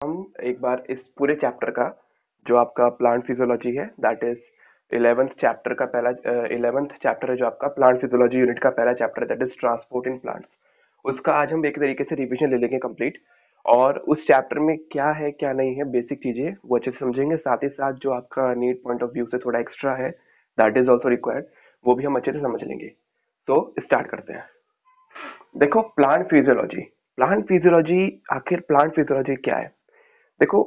हम एक बार इस पूरे चैप्टर का जो आपका प्लांट फिजियोलॉजी है दैट इज 11th चैप्टर है जो आपका प्लांट फिजियोलॉजी यूनिट का पहला चैप्टर है that is transport in plants. उसका आज हम एक तरीके से रिवीजन ले लेंगे कंप्लीट। और उस चैप्टर में क्या है क्या नहीं है बेसिक चीजें वो अच्छे से समझेंगे, साथ ही साथ जो आपका नीड पॉइंट ऑफ व्यू से थोड़ा एक्स्ट्रा है दैट इज ऑल्सो रिक्वायर्ड, वो भी हम अच्छे से समझ लेंगे। तो स्टार्ट करते हैं। देखो, प्लांट फिजियोलॉजी आखिर प्लांट फिजियोलॉजी क्या है? देखो,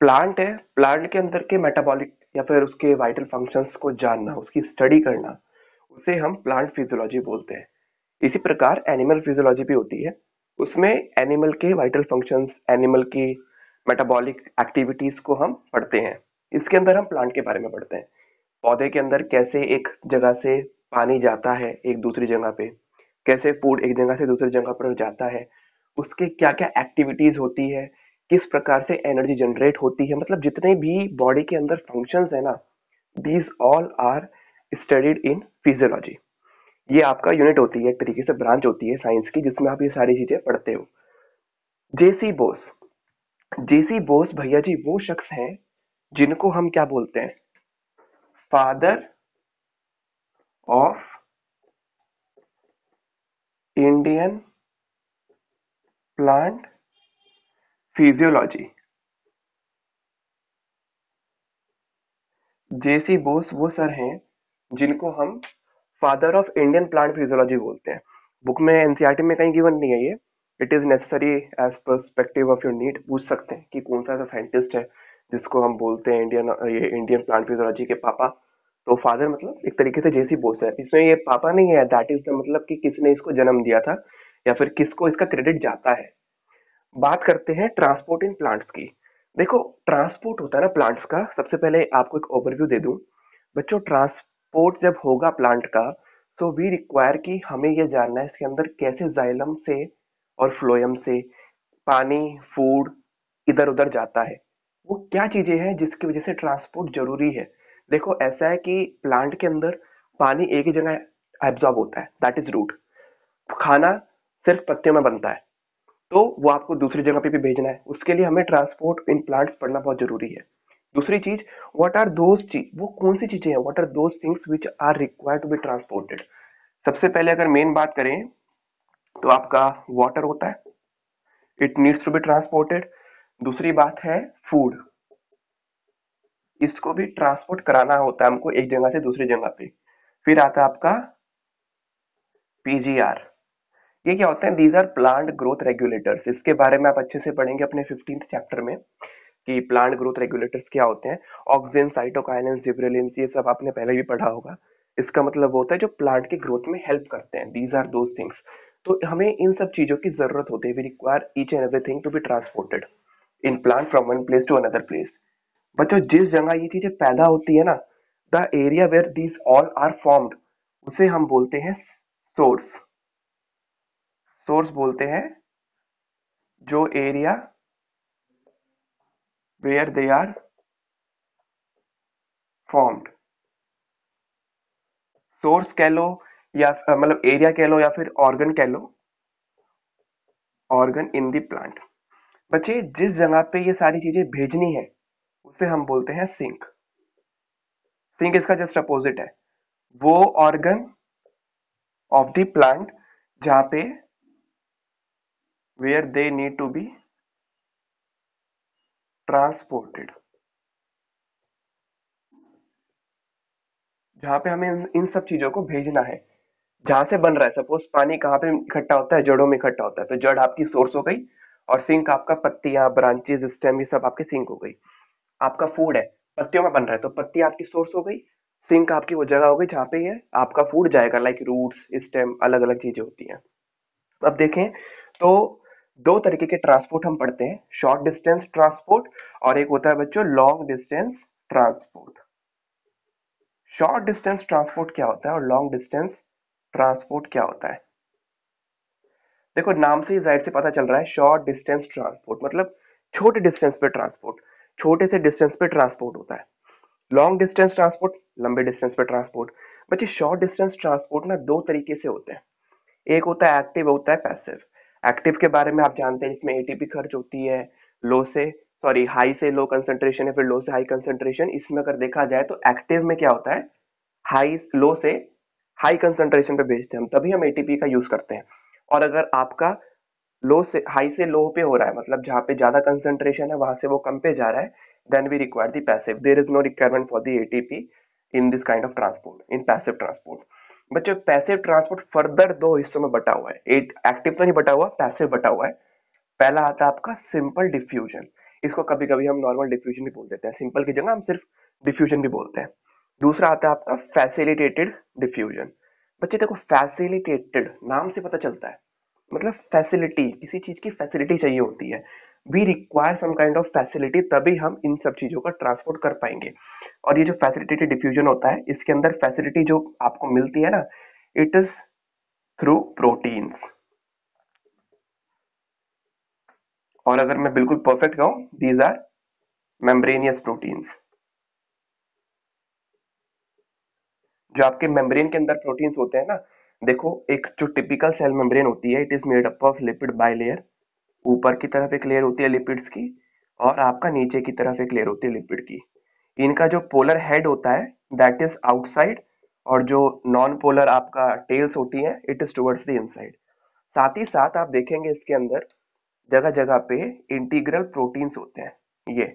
प्लांट है, प्लांट के अंदर के मेटाबॉलिक या फिर उसके वाइटल फंक्शंस को जानना, उसकी स्टडी करना, उसे हम प्लांट फिजियोलॉजी बोलते हैं। इसी प्रकार एनिमल फिजियोलॉजी भी होती है। उसमें एनिमल के वाइटल फंक्शंस, एनिमल की मेटाबॉलिक एक्टिविटीज को हम पढ़ते हैं। इसके अंदर हम प्लांट के बारे में पढ़ते हैं। पौधे के अंदर कैसे एक जगह से पानी जाता है एक दूसरी जगह पे, कैसे फूड एक जगह से दूसरी जगह पर जाता है, उसके क्या क्या एक्टिविटीज होती है, किस प्रकार से एनर्जी जनरेट होती है, मतलब जितने भी बॉडी के अंदर फंक्शंस है ना, these all are studied in physiology. ये आपका यूनिट होती है, एक तरीके से ब्रांच होती है साइंस की, जिसमें आप ये सारी चीजें पढ़ते हो। जेसी बोस, जेसी बोस भैया जी वो शख्स हैं जिनको हम क्या बोलते हैं? Father of Indian plant physiology. JC Bose वो सर हैं जिनको हम father of Indian plant physiology बोलते हैं। बुक में एनसीईआरटी में कहीं गिवन नहीं है ये। It is necessary as perspective of your need, पूछ सकते हैं कि कौन सा ऐसा साइंटिस्ट है जिसको हम बोलते हैं इंडियन प्लांट फिजियोलॉजी के पापा। तो फादर मतलब एक तरीके से जेसी बोस है, इसमें ये पापा नहीं है, दैट इज द मतलब कि किसने इसको जन्म दिया था या फिर किसको इसका क्रेडिट जाता है। बात करते हैं ट्रांसपोर्ट इन प्लांट्स की। देखो, ट्रांसपोर्ट होता है ना प्लांट्स का, सबसे पहले आपको एक ओवरव्यू दे दूं। बच्चों, ट्रांसपोर्ट जब होगा प्लांट का, तो वी रिक्वायर कि हमें यह जानना है इसके अंदर कैसे जाइलम से और फ्लोएम से पानी, फूड इधर उधर जाता है। वो क्या चीजें हैं जिसकी वजह से ट्रांसपोर्ट जरूरी है? देखो, ऐसा है कि प्लांट के अंदर पानी एक ही जगह एब्जॉर्ब होता है, दैट इज रूट। खाना सिर्फ पत्तियों में बनता है, तो वो आपको दूसरी जगह पे भी भेजना है, उसके लिए हमें ट्रांसपोर्ट इन प्लांट्स पढ़ना बहुत जरूरी है। दूसरी चीज, व्हाट आर दोज चीज, वो कौन सी चीजें हैं, what are those things which are required to be transported. सबसे पहले अगर मेन बात करें तो आपका वाटर होता है, it needs to be transported. दूसरी बात है फूड, इसको भी ट्रांसपोर्ट कराना होता है हमको एक जगह से दूसरी जगह पे। फिर आता है आपका पीजीआर। ये क्या होता है? These are plant growth regulators. इसके बारे में आप अच्छे से पढ़ेंगे अपने 15th चैप्टर में कि प्लांट ग्रोथ रेगुलेटर्स क्या होते हैं। ऑक्सिन, साइटोकाइनेंस, जिबरेलिन्स, ये सब आपने पहले भी पढ़ा होगा। इसका मतलब होता है जो प्लांट की ग्रोथ में हेल्प करते हैं, दीज आर दोज थिंग्स। तो हमें इन सब चीजों की जरूरत होती है। We require each and everything to be transported in plant from one place to another place. बच्चों, जिस जगह ये चीजें पैदा होती है ना, the area where these all are formed, उसे हम बोलते हैं सोर्स। सोर्स बोलते हैं जो area where they are formed. Source कह लो या मतलब एरिया कह लो या फिर ऑर्गन कह लो, ऑर्गन इन द प्लांट। बच्चे, जिस जगह पे ये सारी चीजें भेजनी है उसे हम बोलते हैं सिंक। सिंक इसका जस्ट अपोजिट है, वो ऑर्गन ऑफ द प्लांट जहां पे where they need to be transported, जहां पे हमें इन सब चीजों को भेजना है। जहां से बन रहा है, सपोज पानी कहाँ पे इकट्ठा होता है? जड़ों में इकट्ठा होता है, तो जड़ आपकी सोर्स हो गई और सिंक आपका पत्तियां, ब्रांचेस, स्टेम, ये सब आपके सिंक हो गई। आपका फूड है, पत्तियों में बन रहा है, तो पत्ती आपकी सोर्स हो गई। सिंक आपकी वो जगह हो गई जहां पे ये आपका फूड जाएगा, लाइक रूट्स, स्टेम, अलग अलग चीजें होती हैं। अब देखें तो दो तरीके के ट्रांसपोर्ट हम पढ़ते हैं, शॉर्ट डिस्टेंस ट्रांसपोर्ट और एक होता है बच्चों long distance transport. Short distance transport क्या होता है और लॉन्ग डिस्टेंस ट्रांसपोर्ट क्या होता है? देखो, नाम से ही जाहिर से पता चल रहा है, शॉर्ट डिस्टेंस ट्रांसपोर्ट मतलब छोटे डिस्टेंस पे ट्रांसपोर्ट, छोटे से डिस्टेंस पे ट्रांसपोर्ट होता है। लॉन्ग डिस्टेंस ट्रांसपोर्ट, लंबे डिस्टेंस पे ट्रांसपोर्ट। बच्चे, शॉर्ट डिस्टेंस ट्रांसपोर्ट ना दो तरीके से होते हैं, एक होता है एक्टिव, होता है पैसिव। एक्टिव के बारे में आप जानते हैं, इसमें एटीपी खर्च होती है, लो से सॉरी हाई से लो कंसंट्रेशन या फिर लो से हाई कंसंट्रेशन, इसमें अगर देखा जाए तो एक्टिव में क्या होता है, हाई लो से हाई कंसंट्रेशन पे भेजते हैं हम, तभी हम एटीपी का यूज करते हैं। और अगर आपका लो से हाई से लो पे हो रहा है, मतलब जहां पे ज्यादा कंसंट्रेशन है वहां से वो कम पे जा रहा है, then we require the passive, there is no requirement for the ATP in this kind of transport, in passive transport. बच्चों पैसिव ट्रांसपोर्ट फर्दर दो हिस्सों में बटा हुआ है, एक एक्टिव तो नहीं बटा हुआ, पैसिव बटा हुआ है। पहला आता है आपका सिंपल डिफ्यूजन, इसको कभी कभी हम नॉर्मल डिफ्यूजन भी बोल देते हैं, सिंपल की जगह हम सिर्फ डिफ्यूजन भी बोलते हैं। दूसरा आता है आपका फैसिलिटेटेड डिफ्यूजन। बच्चे देखो फैसिलिटेटेड नाम से पता चलता है, मतलब फैसिलिटी, किसी चीज की फैसिलिटी चाहिए होती है, we require some kind of facility, तभी हम इन सब चीजों का ट्रांसपोर्ट कर पाएंगे। और ये जो फैसिलिटेटेड डिफ्यूजन होता है, इसके अंदर फैसिलिटी जो आपको मिलती है ना, इट इज थ्रू प्रोटीन्स। और अगर मैं बिल्कुल परफेक्ट कहूं, दीज आर मेम्ब्रेनियस प्रोटीन्स। जो आपके मेम्ब्रेन के अंदर प्रोटीन्स होते हैं ना, देखो एक जो टिपिकल सेल मेम्ब्रेन होती है, it is made up of lipid bilayer, ऊपर की तरफ एक लेयर होती है लिपिड्स की, और आपका नीचे की तरफ एक लेयर होती है लिपिड की। इनका जो पोलर हेड होता है दैट इज आउटसाइड, और जो नॉन पोलर आपका टेल्स होती है it is towards the inside. साथ ही साथ आप देखेंगे इसके अंदर जगह जगह पे इंटीग्रल प्रोटीन्स होते हैं। ये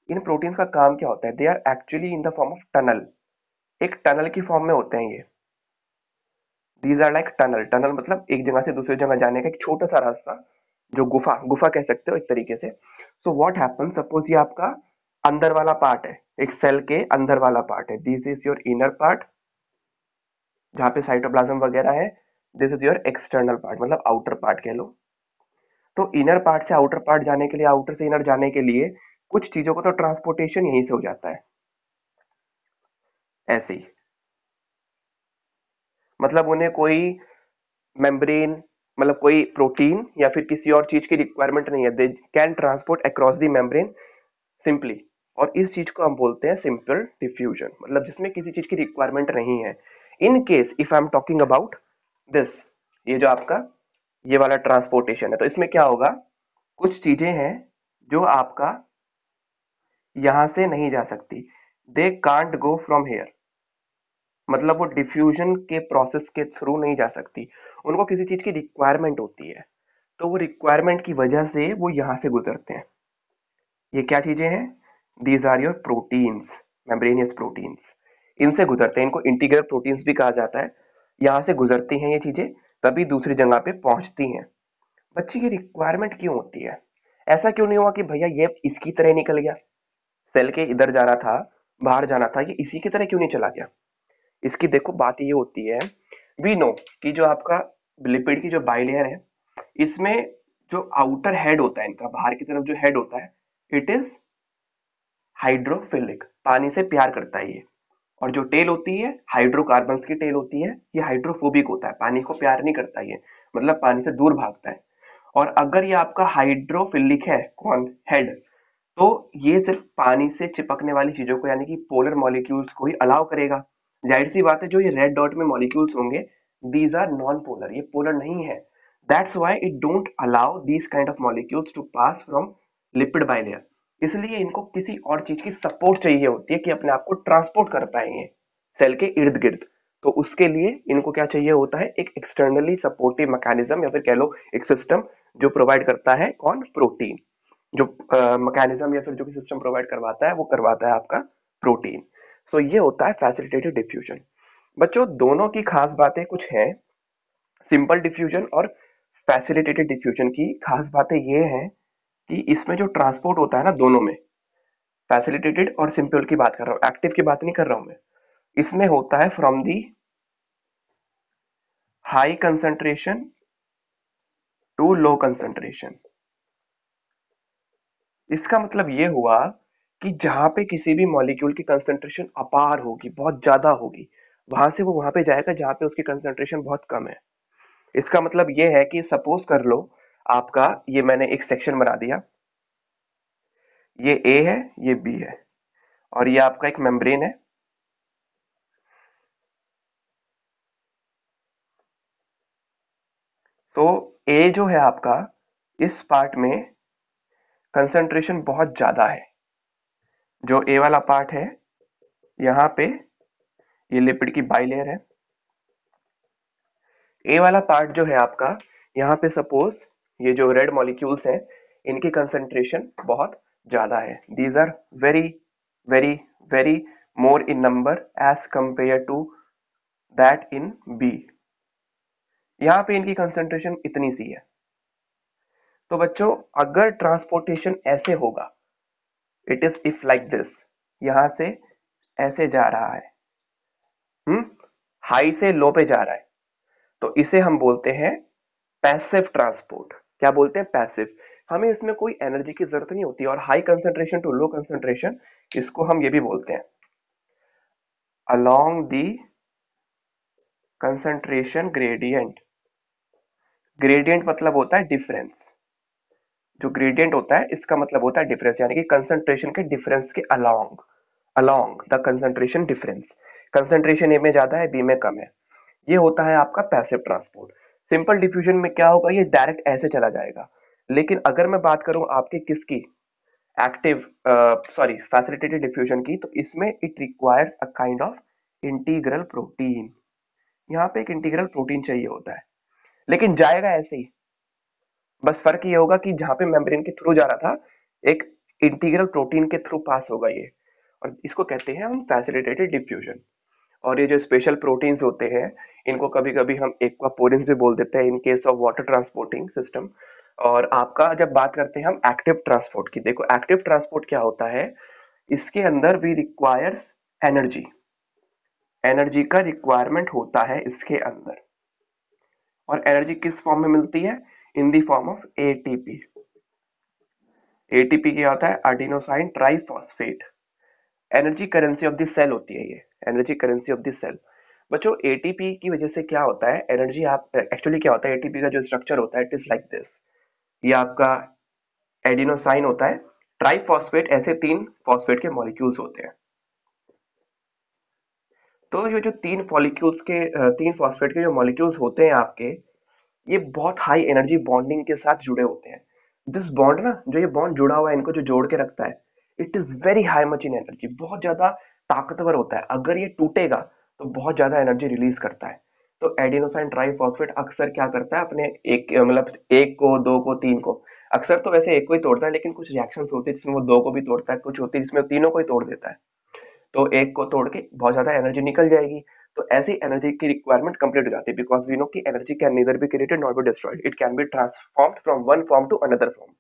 इन प्रोटीन्स का काम क्या होता है, they are actually in the form of tunnel, एक टनल की फॉर्म में होते हैं ये। These are like tunnel, tunnel मतलब एक जगह से दूसरी जगह जाने का एक छोटा सा रास्ता, जो गुफा गुफा कह सकते हो एक तरीके से। सो व्हाट हैपन, सपोज ये आपका अंदर वाला पार्ट है, एक सेल के अंदर वाला पार्ट है, this is your inner part जहाँ पे साइटोप्लाज्म वगैरह है, this is your external part मतलब आउटर पार्ट कह लो। तो इनर पार्ट से आउटर पार्ट जाने के लिए, आउटर से इनर जाने के लिए कुछ चीजों का तो ट्रांसपोर्टेशन यहीं से हो जाता है, ऐसे ही। मतलब उन्हें कोई मेम्ब्रेन, मतलब कोई प्रोटीन या फिर किसी और चीज की रिक्वायरमेंट नहीं है, they can transport across the membrane simply. और इस चीज को हम बोलते हैं सिंपल डिफ्यूजन, मतलब जिसमें किसी चीज की रिक्वायरमेंट नहीं है। In case if I am talking about this, ये जो आपका ये वाला ट्रांसपोर्टेशन है, तो इसमें क्या होगा, कुछ चीजें हैं जो आपका यहां से नहीं जा सकती, they can't go from here, मतलब वो डिफ्यूजन के प्रोसेस के थ्रू नहीं जा सकती, उनको किसी चीज की रिक्वायरमेंट होती है, तो वो रिक्वायरमेंट की वजह से वो यहां से गुजरते हैं। ये क्या चीजें हैं, these are your proteins, membranous proteins, इनसे गुजरते हैं, इनको इंटीग्रल प्रोटीन्स भी कहा जाता है। यहां से गुजरती हैं ये चीजें, तभी दूसरी जगह पे पहुंचती हैं। बच्चे की रिक्वायरमेंट क्यों होती है, ऐसा क्यों नहीं हुआ कि भैया ये इसकी तरह निकल गया, सेल के इधर जाना था, बाहर जाना था, ये इसी की तरह क्यों नहीं चला गया। इसकी देखो बात ये होती है, वी नो कि जो आपका लिपिड की जो बाइलेयर है, इसमें जो आउटर हेड होता है, इनका बाहर की तरफ जो हेड होता है, इट इज हाइड्रोफिलिक, पानी से प्यार करता है ये। और जो टेल होती है हाइड्रोकार्बन्स की टेल होती है, ये हाइड्रोफोबिक होता है, पानी को प्यार नहीं करता ये, मतलब पानी से दूर भागता है। और अगर ये आपका हाइड्रोफिलिक है, कौन, हेड, तो ये सिर्फ पानी से चिपकने वाली चीजों को यानी कि पोलर मॉलिक्यूल्स को ही अलाउ करेगा। जाहिर सी बात है जो ये रेड डॉट में मॉलिक्यूल्स होंगे, दीज आर नॉन पोलर, ये पोलर नहीं है, that's why it don't allow these kind of molecules to pass from lipid bilayer. इसलिए इनको किसी और चीज की सपोर्ट चाहिए होती है कि अपने आप को ट्रांसपोर्ट कर पाएंगे सेल के इर्द गिर्द। तो उसके लिए इनको क्या चाहिए होता है, एक एक्सटर्नली सपोर्टिव मैकेनिज्म या फिर कह लो एक सिस्टम, जो प्रोवाइड करता है कौन, प्रोटीन। जो मैकेनिज्म या फिर जो भी सिस्टम प्रोवाइड करवाता है वो करवाता है आपका प्रोटीन। सो ये होता है फैसिलिटेटेड डिफ्यूजन। बच्चों दोनों की खास बातें कुछ हैं, सिंपल डिफ्यूजन और फैसिलिटेटेड डिफ्यूजन की खास बातें ये हैं कि इसमें जो ट्रांसपोर्ट होता है ना दोनों में, फैसिलिटेटेड और सिंपल की बात कर रहा हूँ, एक्टिव की बात नहीं कर रहा हूं मैं, इसमें होता है from the high concentration to low concentration. इसका मतलब ये हुआ कि जहां पे किसी भी मॉलिक्यूल की कंसंट्रेशन अपार होगी, बहुत ज्यादा होगी, वहां से वो वहां पे जाएगा जहां पे उसकी कंसंट्रेशन बहुत कम है। इसका मतलब ये है कि सपोज कर लो आपका, ये मैंने एक सेक्शन बना दिया, ये ए है, ये बी है, और ये आपका एक मेम्ब्रेन है। सो ए जो है आपका, इस पार्ट में कंसंट्रेशन बहुत ज्यादा है। जो ए वाला पार्ट है यहाँ पे, ये लिपिड की बाइलेयर है। ए वाला पार्ट जो है आपका, यहाँ पे सपोज ये जो रेड मॉलिक्यूल्स हैं, इनकी कंसंट्रेशन बहुत ज्यादा है। These are very very very more in number as compare to that in B. यहाँ पे इनकी कंसंट्रेशन इतनी सी है। तो बच्चों, अगर ट्रांसपोर्टेशन ऐसे होगा, it is if like this, यहां से ऐसे जा रहा है, हाई से लो पे जा रहा है, तो इसे हम बोलते हैं पैसिव ट्रांसपोर्ट। क्या बोलते हैं? पैसिव। हमें इसमें कोई एनर्जी की जरूरत नहीं होती। और high concentration to low concentration, इसको हम ये भी बोलते हैं along the concentration gradient. Gradient मतलब होता है डिफरेंस। जो ग्रेडियंट होता है इसका मतलब होता है डिफरेंस, यानी कि कंसंट्रेशन के डिफरेंस के along, along the concentration difference. Concentration A में ज्यादा है, बी में कम है। ये होता है आपका पैसिव ट्रांसपोर्ट। सिंपल डिफ्यूजन में क्या होगा, ये डायरेक्ट ऐसे चला जाएगा। लेकिन अगर मैं बात करूं आपके किसकी, एक्टिव सॉरी फैसिलिटेटेड डिफ्यूजन की, तो इसमें it requires a kind of integral protein. यहाँ पे एक इंटीग्रल प्रोटीन चाहिए होता है, लेकिन जाएगा ऐसे ही। बस फर्क ये होगा कि जहां पे मेम्ब्रेन के थ्रू जा रहा था, एक इंटीग्रल प्रोटीन के थ्रू पास होगा ये, और इसको कहते हैं हम फैसिलिटेटेड डिफ्यूजन। और ये जो स्पेशल प्रोटीन्स होते हैं, इनको कभी कभी हम एक्वापोरिन्स भी बोल देते हैं in case of water transporting system. और आपका जब बात करते हैं हम एक्टिव ट्रांसपोर्ट की, देखो एक्टिव ट्रांसपोर्ट क्या होता है, इसके अंदर भी रिक्वायर्स एनर्जी। एनर्जी का रिक्वायरमेंट होता है इसके अंदर। और एनर्जी किस फॉर्म में मिलती है? In the form of ATP. ATP क्या होता है? Adenosine triphosphate. Energy currency of the cell होती है ये, energy currency of the cell. बच्चों, एटीपी की वजह से क्या होता है, एनर्जी आप एक्चुअली क्या होता है, एटीपी का जो स्ट्रक्चर होता है इट इज लाइक दिस। ये आपका एडिनोसाइन होता है, ट्राइफॉस्फेट, ऐसे तीन फॉस्फेट के मॉलिक्यूल्स होते हैं। तो ये जो तीन फॉस्फेट के जो मॉलिक्यूल्स होते हैं आपके, ये बहुत हाई एनर्जी बॉन्डिंग के साथ जुड़े होते हैं। दिस बॉन्ड ना, जो ये बॉन्ड जुड़ा हुआ है, इनको जो जोड़ के रखता है, it is very high much in energy, बहुत ज्यादा ताकतवर होता है। अगर ये टूटेगा तो बहुत ज्यादा एनर्जी रिलीज करता है। तो एडिनोसाइन ट्राइफॉस्फेट अक्सर क्या करता है, अपने एक मतलब एक को, दो को, तीन को, अक्सर तो वैसे एक को ही तोड़ता है, लेकिन कुछ रिएक्शंस होती है जिसमें वो दो को भी तोड़ता है, कुछ होती है जिसमें तीनों को ही तोड़ देता है। तो एक को तोड़ के बहुत ज्यादा एनर्जी निकल जाएगी। तो ऐसी एनर्जी की रिक्वायरमेंट कंप्लीट हो जाती है, बिकॉज वी नो कि energy can neither be created not be destroyed, it can be transformed from one form to another form.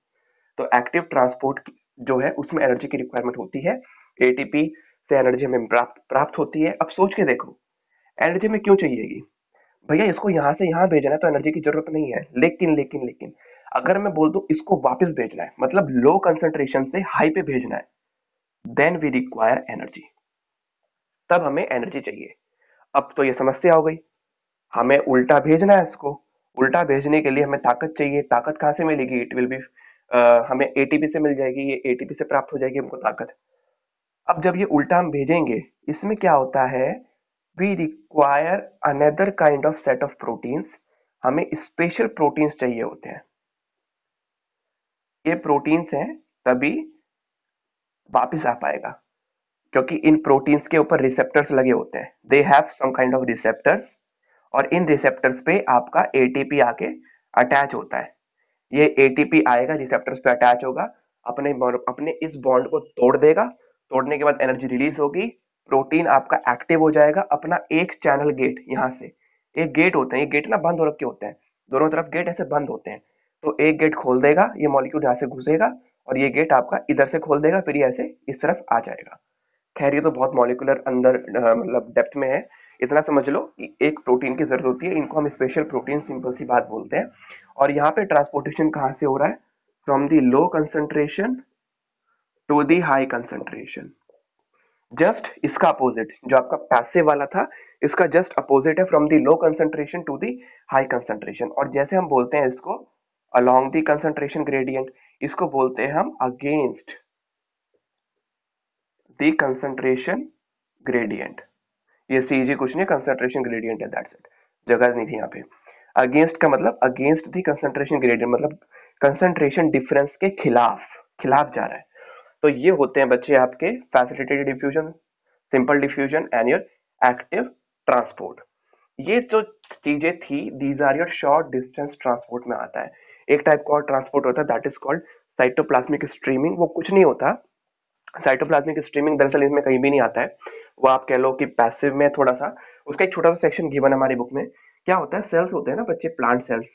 तो एक्टिव ट्रांसपोर्ट जो है उसमें एनर्जी की रिक्वायरमेंट होती है। एटीपी से एनर्जी हमें प्राप्त होती है। अब सोच के देखो, एनर्जी में क्यों चाहिएगी भैया, इसको यहां से यहां भेजना है तो एनर्जी की जरूरत नहीं है। लेकिन अगर मैं बोल दूं इसको वापस भेजना है, मतलब लो कंसंट्रेशन से हाई पे भेजना है, देन वी रिक्वायर एनर्जी। तब हमें एनर्जी चाहिए। अब तो ये समस्या हो गई, हमें उल्टा भेजना है इसको। उल्टा भेजने के लिए हमें ताकत चाहिए। ताकत कहाँ से मिलेगी? इट विल बी, हमें एटीपी से मिल जाएगी, ये एटीपी से प्राप्त हो जाएगी हमको ताकत। अब जब ये उल्टा हम भेजेंगे, इसमें क्या होता है, we require another kind of set of proteins. हमें स्पेशल प्रोटीन्स चाहिए होते हैं। ये प्रोटीन्स हैं, तभी वापिस आ पाएगा, क्योंकि इन प्रोटीन्स के ऊपर रिसेप्टर्स लगे होते हैं। They have some kind of receptors, और इन रिसेप्टर्स पे आपका एटीपी आके अटैच होता है। ये एटीपी आएगा, रिसेप्टर्स पे अटैच होगा, अपने अपने इस बॉन्ड को तोड़ देगा। तोड़ने के बाद एनर्जी रिलीज होगी, प्रोटीन आपका एक्टिव हो जाएगा। अपना एक चैनल गेट, यहाँ से एक गेट होते हैं, ये गेट ना बंद हो रखे होते हैं, दोनों तरफ गेट ऐसे बंद होते हैं। तो एक गेट खोल देगा, ये मॉलिक्यूल यहाँ से घुसेगा, और ये गेट आपका इधर से खोल देगा, फिर ये ऐसे इस तरफ आ जाएगा। खैर ये तो बहुत मॉलिकुलर अंदर मतलब डेप्थ में है। इतना समझ लो कि एक प्रोटीन की जरूरत होती है, इनको हम स्पेशल प्रोटीन, सिंपल सी बात बोलते हैं। और यहाँ पे ट्रांसपोर्टेशन कहाँ से हो रहा है? From the low concentration to the high concentration. Just इसका अपोजिट, जो आपका पैसिव वाला था, इसका जस्ट अपोजिट है, from the low concentration to the high concentration. और जैसे हम बोलते हैं इसको अलोंग दी कंसंट्रेशन ग्रेडियंट, इसको बोलते हैं हम अगेंस्ट दी कंसंट्रेशन ग्रेडियंट। ये सीजी कुछ नहीं, कंसंट्रेशन ग्रेडियंट है, दैट्स इट, जगह नहीं थी यहाँ पे। अगेंस्ट का मतलब अगेंस्ट दी कंसंट्रेशन ग्रेडियंट, मतलब कंसंट्रेशन डिफरेंस के खिलाफ। खिलाफ जा रहा है। तो ये होते हैं बच्चे आपके facilitated diffusion, simple diffusion and your active transport. ये जो चीजें थी these are your short distance transport में आता है। एक टाइप का और ट्रांसपोर्ट होता है that is called cytoplasmic streaming. वो कुछ नहीं होता, साइटोप्लाज्मिक स्ट्रीमिंग दरअसल इसमें कहीं भी नहीं आता है। वो आप कह लो कि पैसिव में थोड़ा सा, उसका एक छोटा सा सेक्शन गिवन है हमारी बुक में। क्या होता है, सेल्स होते हैं ना बच्चे, प्लांट सेल्स,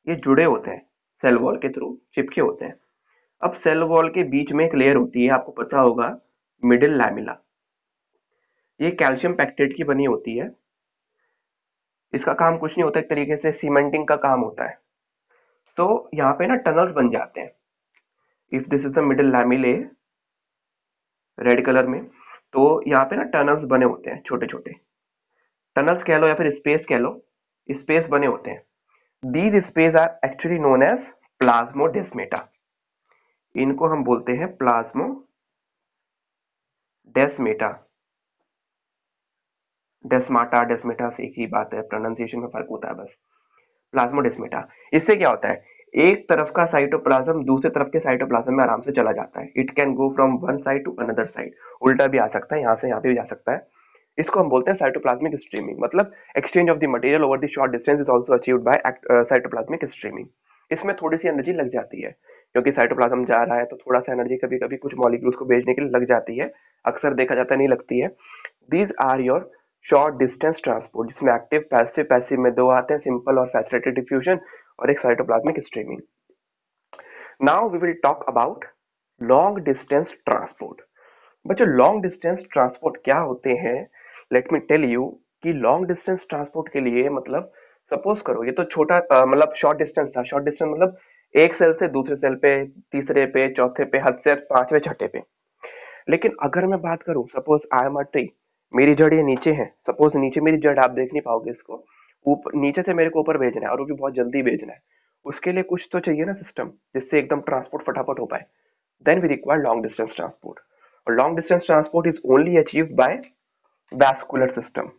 ये जुड़े होते हैं सेल वॉल के थ्रू, चिपके होते हैं। अब सेल वॉल के बीच में एक लेयर होती है, आपको पता होगा, मिडिल लैमिला। ये कैल्शियम पैक्टेट की बनी होती है। इसका काम कुछ नहीं होता, एक तरीके से सीमेंटिंग का काम होता है। तो यहाँ पे ना टनल्स बन जाते हैं। If this is the middle lamellae, red colour में, तो यहाँ पे ना टनल्स बने होते हैं, छोटे छोटे टनल्स कह लो या फिर स्पेस कह लो, स्पेस बने होते हैं। These space are actually known as plasmodesmata. इनको हम बोलते हैं प्लाज्मोडेस्मेटा। डेस्माटा डेस्मेटा से एक ही बात है, प्रोनाउंसिएशन में फर्क होता है बस। प्लाज्मोडेस्मेटा, इससे क्या होता है, एक तरफ का साइटोप्लाज्म दूसरे तरफ के साइटोप्लाज्म में आराम से चला जाता है। It can go from one side to another side, उल्टा भी आ सकता है, यहाँ से यहाँ पे भी जा सकता है। इसको हम बोलते हैं साइटोप्लाज्मिक स्ट्रीमिंग। मतलब exchange of the material over the short distance is also achieved by cytoplasmic streaming. इसमें थोड़ी सी एनर्जी लग जाती है, क्योंकि साइटोप्लाज्म जा रहा है तो थोड़ा सा एनर्जी कभी कभी कुछ मॉलिक्यूल्स को भेजने के लिए लग जाती है। अक्सर देखा जाता है नहीं लगती है। These are your short distance transport, जिसमें एक्टिव पैसिव, पैसिव में दो आते हैं, सिंपल और फैसिलिटेटेड डिफ्यूजन, और एक cytoplasmic streaming. Now we will talk about long distance transport. बच्चों लॉन्ग डिस्टेंस ट्रांसपोर्ट क्या होते हैं, लेट मी टेल यू कि लॉन्ग डिस्टेंस ट्रांसपोर्ट के लिए मतलब, सपोज करो ये तो छोटा मतलब शॉर्ट डिस्टेंस था। शॉर्ट डिस्टेंस मतलब एक सेल से दूसरे सेल पे, तीसरे पे, चौथे पे, हद से हद पांचवें छठे पे। लेकिन अगर मैं बात करूं, suppose I am a tree, मेरी जड़ ये नीचे है, सपोज नीचे मेरी जड़, आप देख नहीं पाओगे इसको, ऊपर नीचे से मेरे को ऊपर भेजना है और वो भी बहुत जल्दी भेजना है। उसके लिए कुछ तो चाहिए ना सिस्टम, जिससे एकदम ट्रांसपोर्ट फटाफट हो पाए। Then we require long distance transport. और long distance transport is only achieved by vascular system.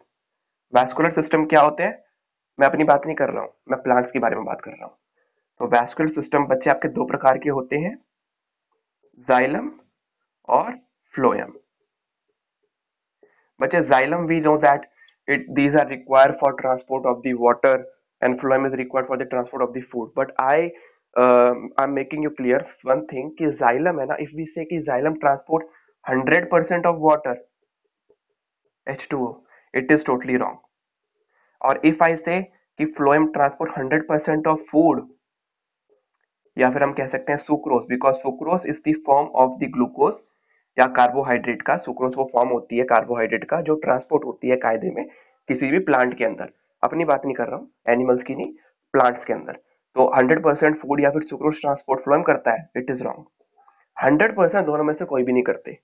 Vascular system क्या होते हैं, मैं अपनी बात नहीं कर रहा हूं, मैं प्लांट्स के बारे में बात कर रहा हूं। तो वैस्कुलर सिस्टम बच्चे आपके दो प्रकार के होते हैं, जाइलम और फ्लोएम। बच्चे xylem we know that it these are required for transport of the water and phloem is required for the transport of the food. But I am making you clear one thing कि xylem है ना, if we say कि xylem transport 100% of water, H2O, it is totally wrong. और if I say कि phloem transport 100% of food, या फिर हम कह सकते हैं sucrose, because sucrose is the form of the glucose या कार्बोहाइड्रेट का। सुक्रोज वो फॉर्म होती है कार्बोहाइड्रेट का जो ट्रांसपोर्ट होती है कायदे में किसी भी प्लांट के अंदर। अपनी बात नहीं कर रहा हूँ, एनिमल्स की नहीं, प्लांट्स के अंदर। तो 100% फूड या फिर सुक्रोज ट्रांसपोर्ट फ्लोएम करता है, इट इज रॉन्ग। 100% दोनों में से कोई भी नहीं करते।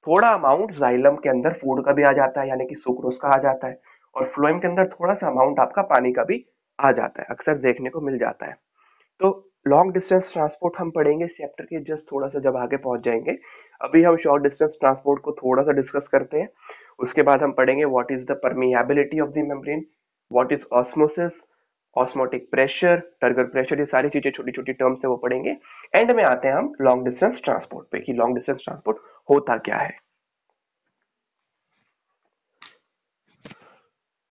थोड़ा अमाउंट जाइलम के अंदर फूड का भी आ जाता है, यानी कि सुक्रोज का आ जाता है, और फ्लोएम के अंदर थोड़ा सा अमाउंट आपका पानी का भी आ जाता है, अक्सर देखने को मिल जाता है। तो लॉन्ग डिस्टेंस ट्रांसपोर्ट हम पढ़ेंगे चैप्टर के जस्ट थोड़ा सा जब आगे पहुंच जाएंगे। अभी हम शॉर्ट डिस्टेंस ट्रांसपोर्ट को थोड़ा सा डिस्कस करते हैं। उसके बाद हम पढ़ेंगे what is the permeability of the membrane, what is osmosis, osmotic pressure, turgor pressure, ये सारी चीजें छोटी छोटी टर्म्स है वो पढ़ेंगे। एंड में आते हैं हम लॉन्ग डिस्टेंस ट्रांसपोर्ट पे कि लॉन्ग डिस्टेंस ट्रांसपोर्ट होता क्या है।